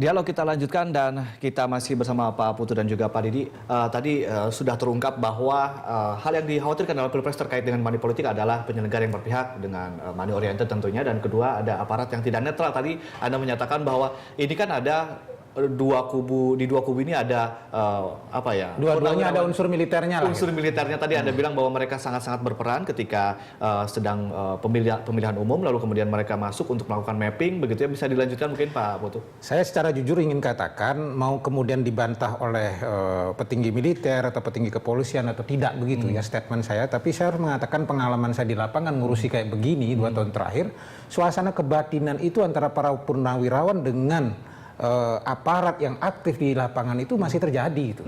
Dialog kita lanjutkan dan kita masih bersama Pak Putu dan juga Pak Didi. Tadi sudah terungkap bahwa hal yang dikhawatirkan dalam Pilpres terkait dengan money politik adalah penyelenggara yang berpihak dengan money oriented tentunya, dan kedua ada aparat yang tidak netral. Tadi Anda menyatakan bahwa ini kan ada dua kubu ini ada dua-duanya ada unsur militernya lah. Unsur militernya tadi Anda bilang bahwa mereka sangat-sangat berperan ketika sedang pemilihan umum, lalu kemudian mereka masuk untuk melakukan mapping, begitu ya. Bisa dilanjutkan mungkin Pak Putu? Saya secara jujur ingin katakan, mau kemudian dibantah oleh petinggi militer atau petinggi kepolisian atau tidak begitu ya statement saya, tapi saya harus mengatakan pengalaman saya di lapangan ngurusi kayak begini 2 tahun terakhir, suasana kebatinan itu antara para purnawirawan dengan aparat yang aktif di lapangan itu masih terjadi itu.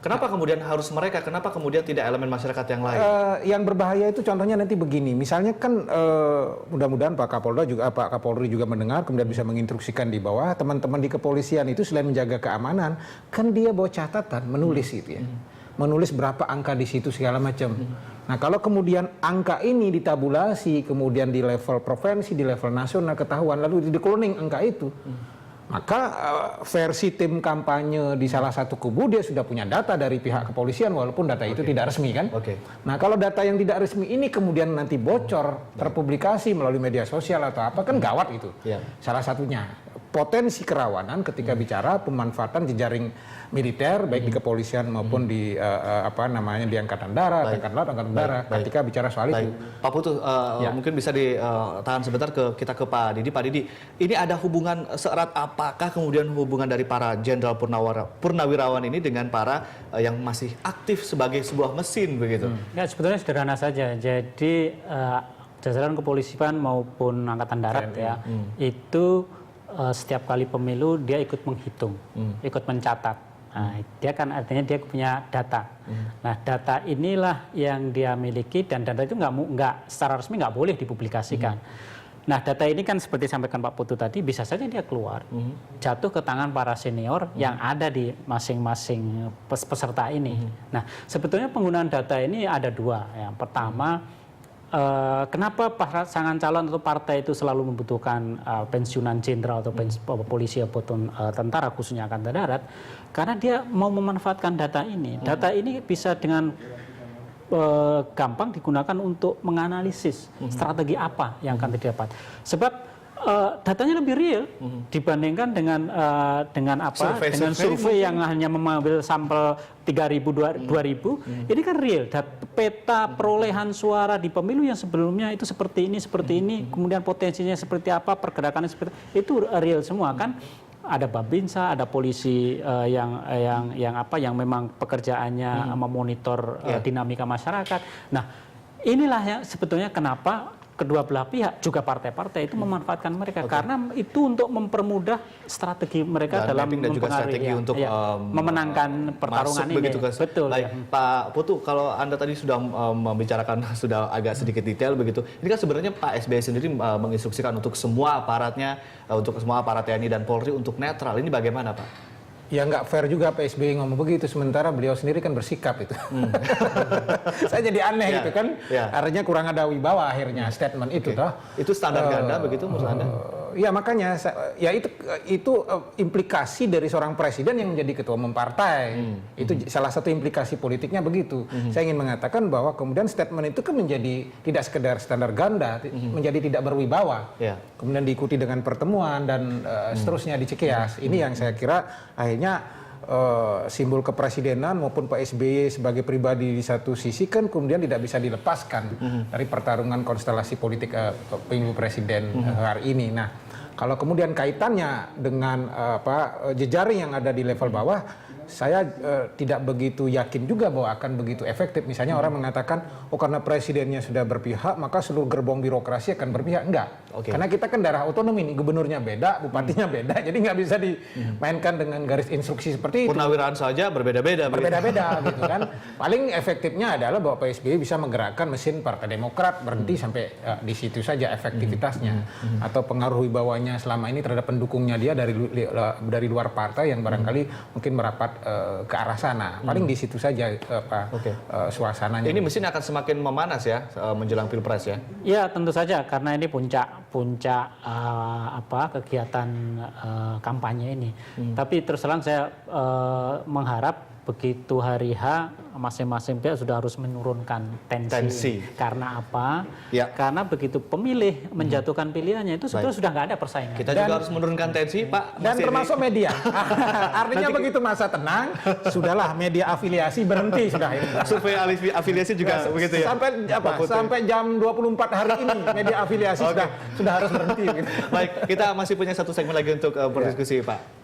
Kenapa kemudian harus mereka? Kenapa kemudian tidak elemen masyarakat yang lain? Yang berbahaya itu contohnya nanti begini, misalnya kan mudah-mudahan Pak Kapolda juga Pak Kapolri juga mendengar, kemudian bisa menginstruksikan di bawah teman-teman di kepolisian itu selain menjaga keamanan, kan dia bawa catatan, menulis gitu ya. Menulis berapa angka di situ segala macam. Nah, kalau kemudian angka ini ditabulasi, kemudian di level provinsi, di level nasional ketahuan, lalu di cloning angka itu. Maka versi tim kampanye di salah satu kubu dia sudah punya data dari pihak kepolisian walaupun data itu tidak resmi kan. Nah, kalau data yang tidak resmi ini kemudian nanti bocor, terpublikasi melalui media sosial atau apa, kan gawat itu. Salah satunya potensi kerawanan ketika bicara pemanfaatan jejaring militer baik di kepolisian maupun di di angkatan darat, angkatan laut, angkatan udara ketika bicara soal itu. Pak Putu, mungkin bisa ditahan sebentar kita ke Pak Didi. Pak Didi, ini ada hubungan seerat apakah kemudian hubungan dari para jenderal purnawirawan ini dengan para yang masih aktif sebagai sebuah mesin begitu? Ya, sebetulnya sederhana saja. Jadi jajaran kepolisian maupun angkatan darat itu setiap kali pemilu dia ikut menghitung, ikut mencatat. Nah, dia kan artinya dia punya data. Nah, data inilah yang dia miliki, dan data itu nggak secara resmi nggak boleh dipublikasikan. Nah, data ini kan seperti sampaikan Pak Putu tadi, bisa saja dia keluar, jatuh ke tangan para senior yang ada di masing-masing peserta ini. Nah, sebetulnya penggunaan data ini ada 2. Yang pertama, kenapa pasangan calon atau partai itu selalu membutuhkan pensiunan jenderal atau polisi ataupun tentara khususnya angkatan darat? Karena dia mau memanfaatkan data ini. Data ini bisa dengan gampang digunakan untuk menganalisis strategi apa yang akan didapat. Sebab datanya lebih real dibandingkan dengan survei yang hanya mengambil sampel 3.000 2.000. Ini kan real peta perolehan suara di pemilu yang sebelumnya itu seperti ini, kemudian potensinya seperti apa, pergerakannya seperti itu real semua kan. Ada Babinsa, ada polisi yang memang pekerjaannya memonitor dinamika masyarakat. Nah, inilah yang sebetulnya kenapa kedua belah pihak juga partai-partai itu memanfaatkan mereka karena itu untuk mempermudah strategi mereka dalam mempengaruhi untuk memenangkan pertarungan ini. Betul. Baik, Pak Putu, kalau Anda tadi sudah membicarakan sudah agak sedikit detail begitu. Ini kan sebenarnya Pak SBY sendiri menginstruksikan untuk semua aparatnya, untuk semua aparat TNI dan Polri untuk netral. Ini bagaimana, Pak? Ya nggak fair juga Pak SBY ngomong begitu, sementara beliau sendiri kan bersikap itu. Saya jadi aneh gitu kan, artinya kurang ada wibawa akhirnya statement itu toh. Itu standar ganda begitu menurut Anda? Ya makanya, ya itu implikasi dari seorang presiden yang menjadi ketua umum partai. Itu salah satu implikasi politiknya begitu. Saya ingin mengatakan bahwa kemudian statement itu kan menjadi tidak sekedar standar ganda, menjadi tidak berwibawa. Kemudian diikuti dengan pertemuan dan seterusnya di Cikeas. Ini yang saya kira akhirnya simbol kepresidenan maupun Pak SBY sebagai pribadi di satu sisi kan kemudian tidak bisa dilepaskan dari pertarungan konstelasi politik pemilu presiden hari ini. Nah, kalau kemudian kaitannya dengan jejaring yang ada di level bawah, saya tidak begitu yakin juga bahwa akan begitu efektif. Misalnya orang mengatakan, oh karena presidennya sudah berpihak, maka seluruh gerbong birokrasi akan berpihak. Enggak. Karena kita kan daerah otonom ini, gubernurnya beda, bupatinya beda, jadi nggak bisa dimainkan dengan garis instruksi seperti itu. Purnawirawan saja berbeda-beda. Berbeda-beda gitu kan. Paling efektifnya adalah bahwa Pak SBY bisa menggerakkan mesin Partai Demokrat berhenti sampai di situ saja efektivitasnya. Atau pengaruh wibawanya selama ini terhadap pendukungnya dia dari luar partai yang barangkali mungkin merapat ke arah sana. Paling di situ saja suasananya. Ini mesin akan semakin memanas ya menjelang Pilpres ya. Ya tentu saja karena ini puncak kegiatan kampanye ini. Tapi terus terang saya mengharap begitu hari H masing-masing pihak sudah harus menurunkan tensi. Karena apa? Ya. Karena begitu pemilih menjatuhkan pilihannya itu sebetulnya sudah nggak ada persaingan. Kita juga harus menurunkan tensi, Pak. Dan termasuk media. Artinya begitu masa tenang, sudahlah media afiliasi berhenti sudah. Survei afiliasi juga begitu ya. Sampai jam 24 hari ini media afiliasi sudah harus berhenti. Gitu. Baik, kita masih punya satu segmen lagi untuk berdiskusi, Pak.